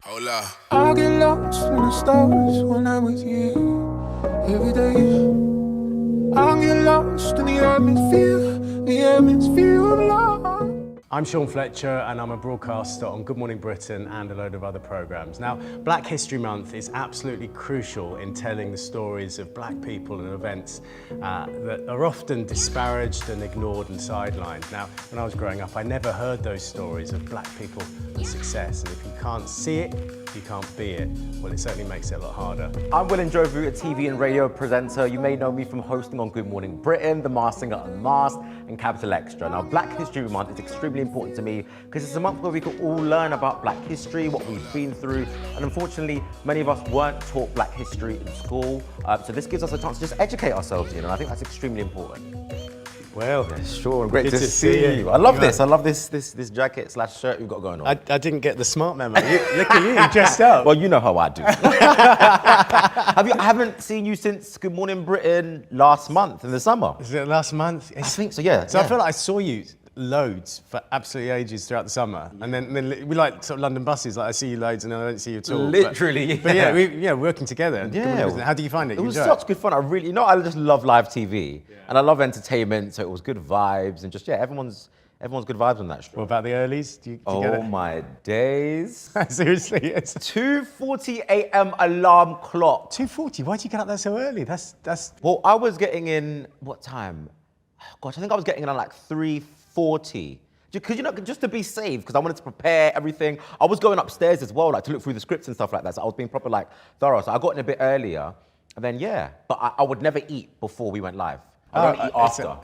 Hola. I get lost in the stars when I'm with you every day. I get lost in the atmosphere of love. I'm Sean Fletcher and I'm a broadcaster on Good Morning Britain and a load of other programmes. Now, Black History Month is absolutely crucial in telling the stories of black people and events that are often disparaged and ignored and sidelined. Now, when I was growing up, I never heard those stories of black people and success, and if you can't see it, you can't be it. Well, it certainly makes it a lot harder. I'm Will Njobvu, a TV and radio presenter. You may know me from hosting on Good Morning Britain, The Masked Singer Unmasked, and Capital Extra. Now, Black History Month is extremely important to me because it's a month where we can all learn about black history, what we've been through, and unfortunately, many of us weren't taught black history in school. So this gives us a chance to just educate ourselves, and I think that's extremely important. Well, Sure, great good to see you. I love this jacket / shirt you've got going on. I didn't get the smart memo. Look at you dressed up. Well, you know how I do. I haven't seen you since Good Morning Britain last month in the summer. Is it last month? I think so, yeah. So I feel like I saw you loads for absolutely ages throughout the summer, and then we like sort of London buses. Like I see you loads, and then I don't see you at all. Literally, but yeah, working together. Yeah. How do you find it? It was such good fun. I just love live TV, and I love entertainment. So it was good vibes, and just everyone's good vibes on that show. What about the earlies? Do you get Oh it? my days! Seriously, it's 2:40 a.m. alarm clock. 2:40. Why do you get up there so early? That's. Well, I was getting in what time? Gosh, I think I was getting in at like 3:40. Because just to be safe, because I wanted to prepare everything. I was going upstairs as well, like to look through the scripts and stuff like that. So I was being proper like thorough. So I got in a bit earlier, and then but I would never eat before we went live. I don't eat after.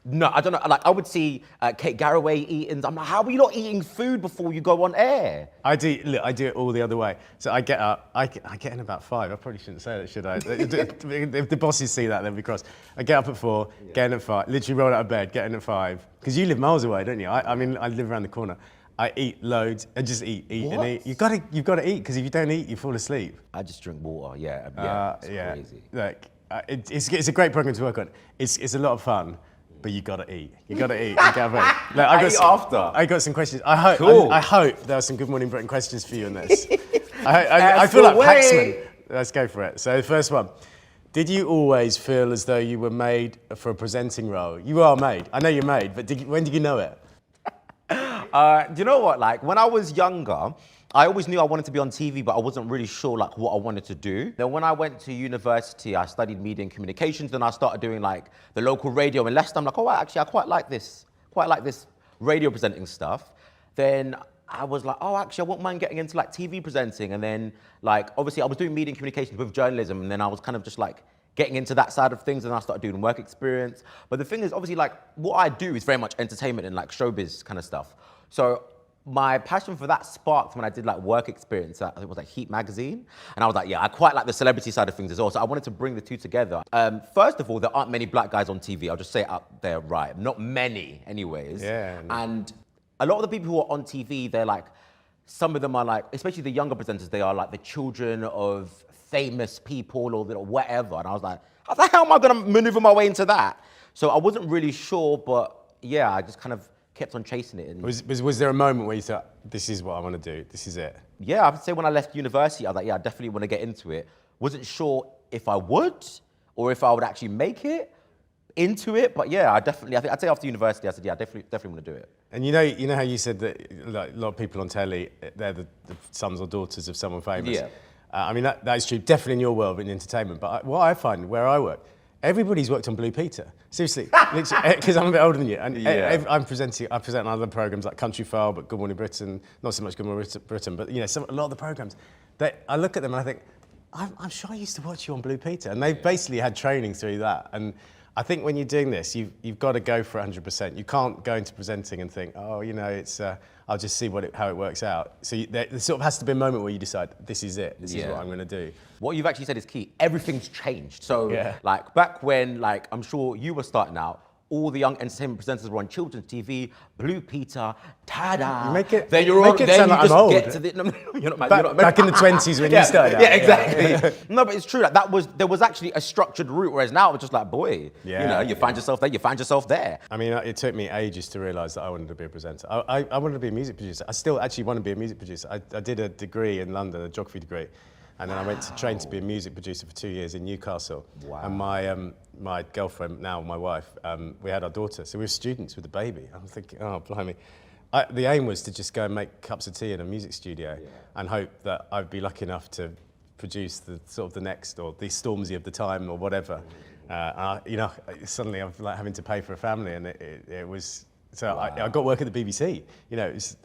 No, I don't know. Like I would see Kate Garraway eating. I'm like, how are you not eating food before you go on air? I do it all the other way. So I get up, I get in about 5. I probably shouldn't say that, should I? If the bosses see that, they'll be cross. I get up at 4, get in at 5, literally roll out of bed, get in at 5. Because you live miles away, don't you? I mean, I live around the corner. I eat loads. I just eat and eat. You've got to eat, because if you don't eat, you fall asleep. I just drink water. Yeah, it's crazy. Look, it's a great program to work on. It's a lot of fun. But you gotta eat. You gotta eat. You gotta eat. Look, I got some questions. I hope there are some Good Morning Britain questions for you on this. I feel like Paxman. Let's go for it. So the first one. Did you always feel as though you were made for a presenting role? You are made. I know you're made, but when did you know it? Do you know what? Like when I was younger, I always knew I wanted to be on TV, but I wasn't really sure like what I wanted to do. Then when I went to university, I studied media and communications. Then I started doing like the local radio in Leicester. I'm like, actually, I quite like this radio presenting stuff. Then I was like, actually, I wouldn't mind getting into like TV presenting. And then like, obviously I was doing media and communications with journalism. And then I was kind of just like getting into that side of things. And I started doing work experience. But the thing is, obviously like what I do is very much entertainment and like showbiz kind of stuff. So my passion for that sparked when I did like work experience at, I think it was like Heat magazine. And I was like, I quite like the celebrity side of things as well. So I wanted to bring the two together. First of all, there aren't many black guys on TV. I'll just say it up there right. Not many anyways. Yeah. And a lot of the people who are on TV, they're like, some of them are like, especially the younger presenters, they are like the children of famous people or whatever. And I was like, how the hell am I gonna maneuver my way into that? So I wasn't really sure, but yeah, I just kind of kept on chasing it. And Was there a moment where you thought, this is what I want to do, this is it? Yeah, I would say when I left university, I was like, I definitely want to get into it. Wasn't sure if I would or if I would actually make it into it, but yeah, I'd say after university, I said, I definitely want to do it. And you know how you said that like, a lot of people on telly, they're the sons or daughters of someone famous? Yeah. I mean, that is true, definitely in your world, in entertainment, but what I find, where I work, everybody's worked on Blue Peter. Seriously, because I'm a bit older than you. And I present other programs like Country File, but Good Morning Britain, not so much Good Morning Britain, but a lot of the programs, I look at them and I think, I'm sure I used to watch you on Blue Peter. And they've basically had training through that. And I think when you're doing this, you've got to go for 100%. You can't go into presenting and think, I'll just see how it works out. So there sort of has to be a moment where you decide, this is it, this is what I'm going to do. What you've actually said is key. Everything's changed. So like back when, like I'm sure you were starting out, all the young entertainment presenters were on children's TV, Blue Peter, Tada. You make it, then you're make on, it then sound you like I'm just old. get to the, no, you're not, Back in the 20s when you started out. Yeah, exactly. No, but it's true. Like, there was actually a structured route, whereas now it's just like, boy, you find yourself there, you find yourself there. I mean, it took me ages to realise that I wanted to be a presenter. I wanted to be a music producer. I still actually want to be a music producer. I did a degree in London, a geography degree, and then I went to train to be a music producer for 2 years in Newcastle. Wow. And my girlfriend, now my wife, we had our daughter, so we were students with the baby. I'm thinking, oh, blimey. The aim was to just go and make cups of tea in a music studio and hope that I'd be lucky enough to produce the sort of the next, or the Stormzy of the time, or whatever. Suddenly I'm like having to pay for a family, and it was. So I got work at the BBC,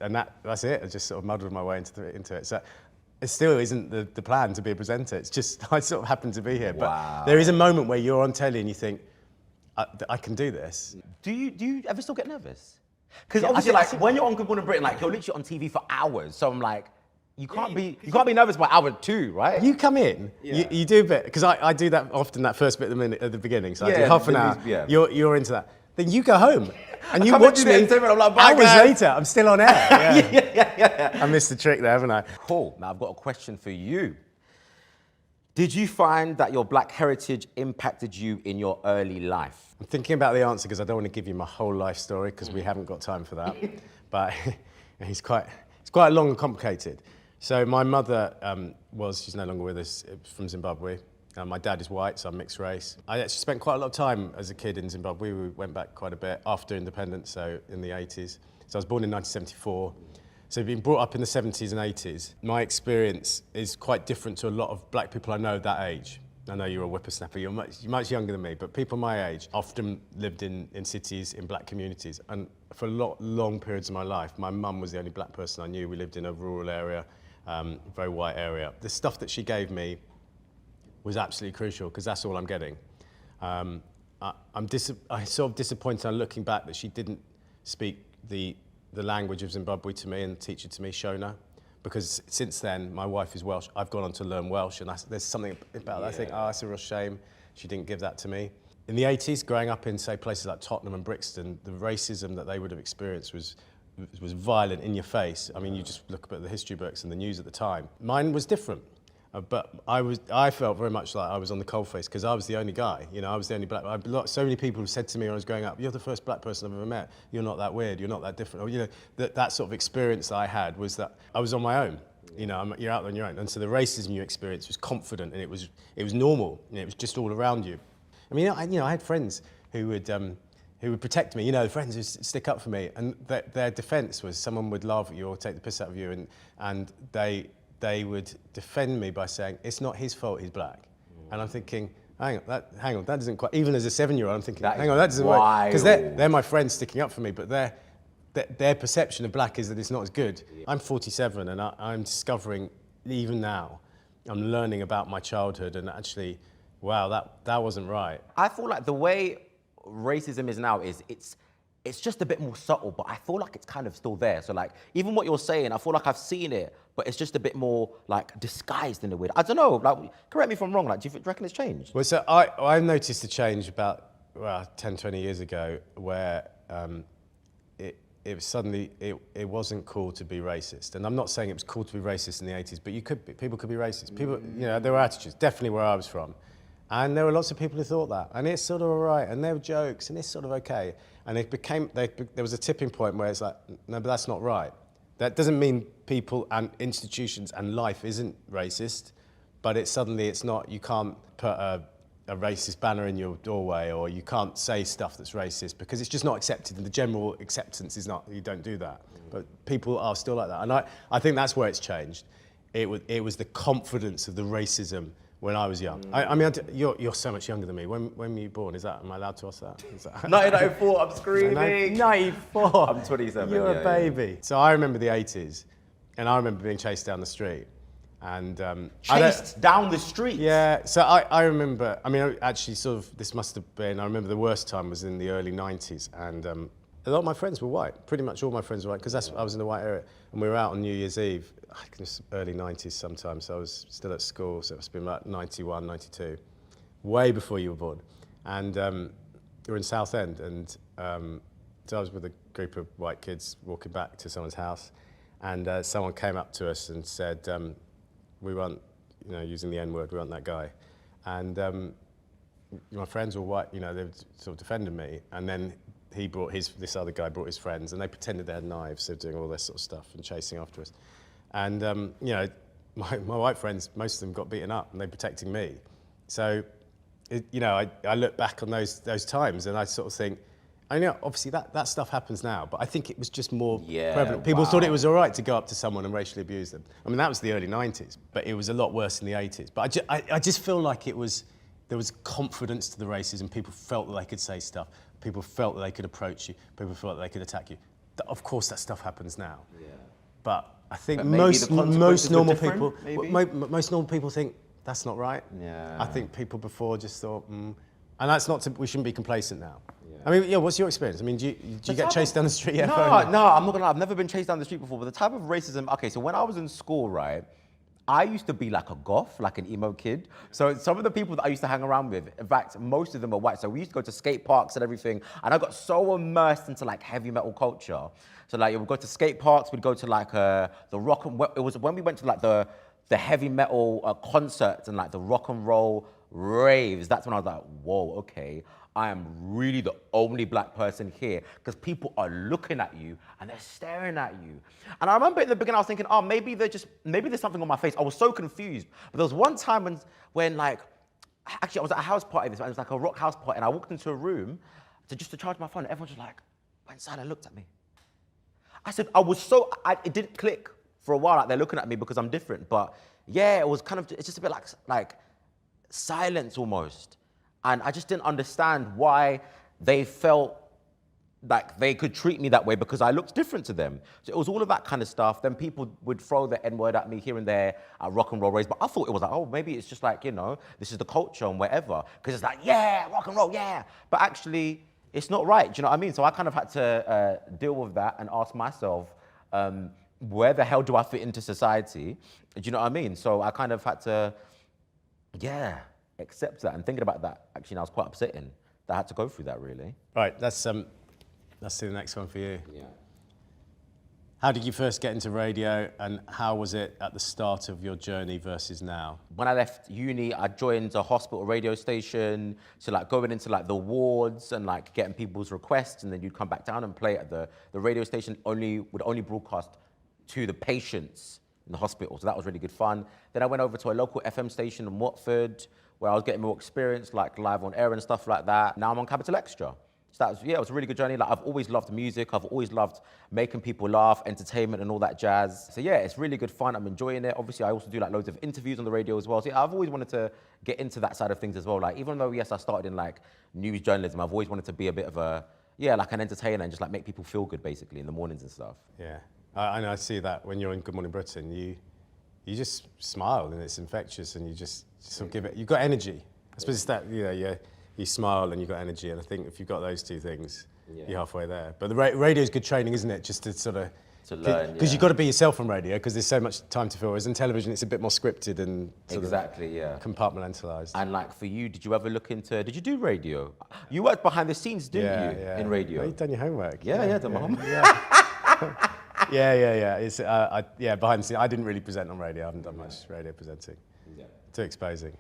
and that's it. I just sort of muddled my way into it. So it still isn't the plan to be a presenter. It's just I sort of happen to be here. But there is a moment where you're on telly and you think, I can do this. Do you ever still get nervous? Because obviously, when you're on Good Morning Britain, you're literally on TV for hours. So I'm like, you can't be nervous by hour 2, right? You come in, you do a bit, because I do that often, that first bit at the beginning. So I do half an hour. You're into that. Then you go home and you watch me. I'm like, hours later, I'm still on air. I missed the trick there, haven't I? Cool. Now I've got a question for you. Did you find that your black heritage impacted you in your early life? I'm thinking about the answer because I don't want to give you my whole life story because we haven't got time for that. But it's quite long and complicated. So my mother she's no longer with us, from Zimbabwe. My dad is white, so I'm mixed race. I actually spent quite a lot of time as a kid in Zimbabwe. We went back quite a bit after independence, so in the 80s. So I was born in 1974. So being brought up in the 70s and 80s, my experience is quite different to a lot of black people I know of that age. I know you're a whippersnapper, you're much younger than me, but people my age often lived in cities, in black communities. And for long periods of my life, my mum was the only black person I knew. We lived in a rural area, very white area. The stuff that she gave me was absolutely crucial because that's all I'm getting. I'm sort of disappointed on looking back that she didn't speak the language of Zimbabwe to me and teach it to me, Shona, because since then my wife is Welsh. I've gone on to learn Welsh, and there's something about that. I think, that's a real shame she didn't give that to me. In the 80s, growing up in, say, places like Tottenham and Brixton, the racism that they would have experienced was violent, in your face. I mean, you just look at the history books and the news at the time. Mine was different. But I felt very much like I was on the coalface because I was the only guy. I was the only black. So many people have said to me when I was growing up, "You're the first black person I've ever met. You're not that weird. You're not that different." Or, that sort of experience that I had was that I was on my own. You're out on your own, and so the racism you experienced was confident, and it was normal. It was just all around you. I mean, I had friends who would protect me. Friends who stick up for me, and their defence was someone would laugh at you or take the piss out of you, and they would defend me by saying, it's not his fault he's black. And I'm thinking, hang on, that doesn't quite, even as a 7-year-old, I'm thinking, hang on, that doesn't work. Because they're my friends sticking up for me, but their perception of black is that it's not as good. I'm 47 and I'm discovering, even now, I'm learning about my childhood and actually, wow, that wasn't right. I feel like the way racism is now is it's just a bit more subtle, but I feel like it's kind of still there. So even what you're saying, I feel like I've seen it, but it's just a bit more disguised in a way. I don't know, correct me if I'm wrong, do you reckon it's changed? Well, so I noticed a change about 10, 20 years ago where it was suddenly, it wasn't cool to be racist. And I'm not saying it was cool to be racist in the 80s, but people could be racist. People, there were attitudes, definitely where I was from. And there were lots of people who thought that, and it's sort of all right, and there were jokes, and it's sort of okay. And there was a tipping point where it's like, no, but that's not right. That doesn't mean people and institutions and life isn't racist, but it's not, you can't put a racist banner in your doorway, or you can't say stuff that's racist, because it's just not accepted, and the general acceptance is not, you don't do that. But people are still like that, and I think that's where it's changed. It was the confidence of the racism when I was young. I mean, you're so much younger than me. When were you born? Am I allowed to ask that? 1994, I'm screaming. 94. I'm 27. You're a baby. So I remember the 80s, and I remember being chased down the street. And chased down the street? Yeah, so I remember, actually this must have been, I remember the worst time was in the early 90s, and a lot of my friends were white. Pretty much all my friends were white, because I was in the white area. And we were out on New Year's Eve, I think it was early 90s sometimes, so I was still at school, so it's been about 91, 92, way before you were born. And were in Southend, and so I was with a group of white kids walking back to someone's house, and someone came up to us and said, we want, using the N-word, we want that guy. And my friends were white, they were sort of defending me, and then this other guy brought his friends, and they pretended they had knives, so doing all this sort of stuff and chasing after us. And my white friends, most of them got beaten up, and they were protecting me. So, I look back on those times, and I sort of think, obviously that stuff happens now, but I think it was just more prevalent. People thought it was all right to go up to someone and racially abuse them. I mean, that was the early 90s, but it was a lot worse in the 80s. But I just feel like there was confidence to the racism. People felt that they could say stuff. People felt that they could approach you. People felt that they could attack you. Of course, that stuff happens now. Yeah. But I think most normal people, most normal people think that's not right. Yeah. I think people before just thought, and that's not. We shouldn't be complacent now. Yeah. I mean, what's your experience? I mean, do you get chased down the street? No, I'm not gonna lie. I've never been chased down the street before. But the type of racism. Okay, so when I was in school, right, I used to be like a goth, like an emo kid. So some of the people that I used to hang around with, in fact, most of them were white. So we used to go to skate parks and everything. And I got so immersed into like heavy metal culture. So like we'd go to skate parks, we'd go to like the rock and it was when we went to like the heavy metal concerts and like the rock and roll raves. That's when I was like, whoa, okay. I am really the only black person here because people are looking at you and they're staring at you. And I remember in the beginning I was thinking, oh, maybe there's something on my face. I was so confused. But there was one time when like, actually I was at a house party, it was like a rock house party, and I walked into a room to charge my phone, and everyone just like went inside and looked at me. I said, it didn't click for a while, like they're looking at me because I'm different. But yeah, it was kind of, it's just a bit like silence almost. And I just didn't understand why they felt like they could treat me that way because I looked different to them. So it was all of that kind of stuff. Then people would throw the N-word at me here and there at rock and roll raves. But I thought it was like, oh, maybe it's just like, this is the culture and whatever. Because it's like, yeah, rock and roll, yeah. But actually, it's not right. Do you know what I mean? So I kind of had to deal with that and ask myself, where the hell do I fit into society? Do you know what I mean? So I kind of had to, accept that. And thinking about that, actually, now was quite upsetting that I had to go through that, really. Right, let's do the next one for you. Yeah. How did you first get into radio, and how was it at the start of your journey versus now? When I left uni, I joined a hospital radio station, so like going into like the wards and like getting people's requests, and then you'd come back down and play at the radio station would only broadcast to the patients in the hospital. So that was really good fun. Then I went over to a local FM station in Watford, where I was getting more experience, like live on air and stuff like that. Now I'm on Capital Extra. So that was, it was a really good journey. Like I've always loved music. I've always loved making people laugh, entertainment and all that jazz. So yeah, it's really good fun. I'm enjoying it. Obviously, I also do like loads of interviews on the radio as well. So yeah, I've always wanted to get into that side of things as well. Like even though, yes, I started in like news journalism, I've always wanted to be a bit of a, like an entertainer and just like make people feel good basically in the mornings and stuff. Yeah, I know I see that when you're in Good Morning Britain, you just smile and it's infectious and you just sort of give it, you've got energy. I suppose it's that, you smile and you've got energy, and I think if you've got those two things, you're halfway there. But the radio's good training, isn't it? Just to sort of... To learn, because you've got to be yourself on radio, because there's so much time to fill. Whereas in television, it's a bit more scripted and sort of compartmentalised. And like for you, did you do radio? You worked behind the scenes, didn't you, in radio? You've done your homework. Yeah, done my homework. Yeah. It's, behind the scenes. I didn't really present on radio. I haven't done much radio presenting. Yeah. Too exposing.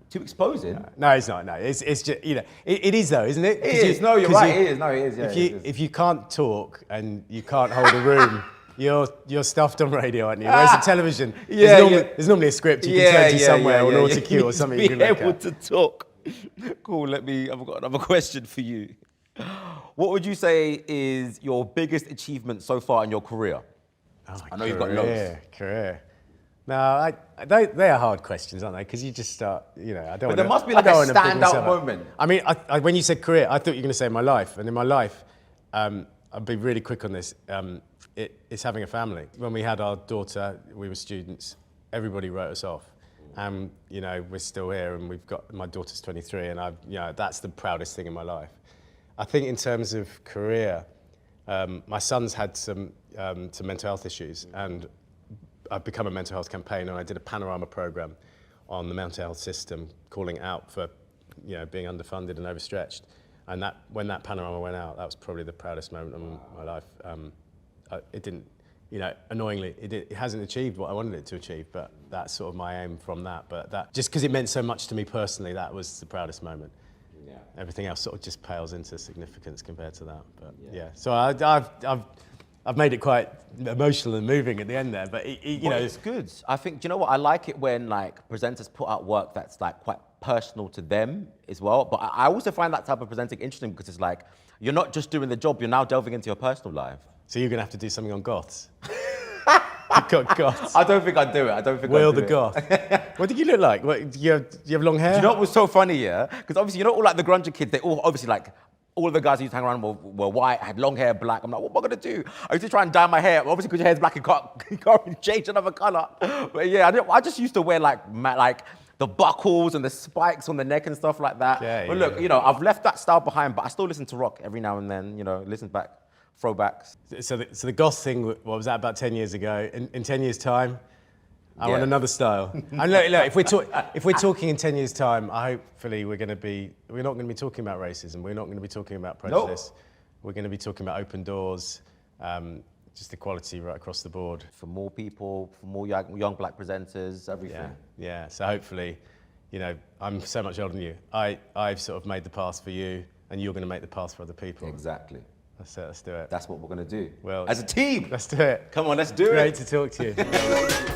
Too exposing? No, it's not. No, it's just, it is though, isn't it? It is. No, you're right. It is. No, it is. Yeah, if you can't talk and you can't hold a room, you're stuffed on radio, aren't you? Whereas on television, there's normally a script you can turn to somewhere or an autocue or something you can look at. Be able to talk. Cool. I've got another question for you. What would you say is your biggest achievement so far in your career? I know you've got loads. Career. No, they are hard questions, aren't they? Because you just start, I don't. But there must be like a standout moment. I mean, when you said career, I thought you were going to say my life, and in my life, I'll be really quick on this. It's having a family. When we had our daughter, we were students. Everybody wrote us off, and we're still here, and we've got my daughter's 23, and that's the proudest thing in my life. I think in terms of career, my son's had some mental health issues, and I've become a mental health campaigner, and I did a panorama program on the mental health system, calling out for being underfunded and overstretched. And that when that panorama went out, that was probably the proudest moment of my life. It didn't, annoyingly, it hasn't achieved what I wanted it to achieve, but that's sort of my aim from that. But that, just because it meant so much to me personally, that was the proudest moment. Yeah. Everything else sort of just pales into significance compared to that. But yeah, so I've made it quite emotional and moving at the end there, but it's good. I think, do you know what? I like it when like presenters put out work that's like quite personal to them as well. But I also find that type of presenting interesting because it's like, you're not just doing the job, you're now delving into your personal life. So you're gonna have to do something on goths. Goths. I don't think I'd do it. Will the goth. What did you look like? What, do you have long hair? Do you know what was so funny, yeah? Because obviously, all like the grunge kids, they all obviously like, all of the guys who used to hang around were white, had long hair, black. I'm like, what am I gonna do? I used to try and dye my hair. Obviously, because your hair's black, you can't really change another color. But yeah, I just used to wear like the buckles and the spikes on the neck and stuff like that. Yeah, but look, I've left that style behind, but I still listen to rock every now and then, listen back, throwbacks. So the goth thing, what was that, about 10 years ago? In 10 years' time, I want another style. And look, if we're talking in 10 years' time, hopefully we're not going to be talking about racism. We're not going to be talking about prejudice. Nope. We're going to be talking about open doors, just equality right across the board. For more people, for more young black presenters, everything. Yeah. So hopefully, I'm so much older than you. I've sort of made the path for you, and you're going to make the path for other people. Exactly. That's it. Let's do it. That's what we're going to do. Well, as a team. Let's do it. Come on, let's do it. Great to talk to you.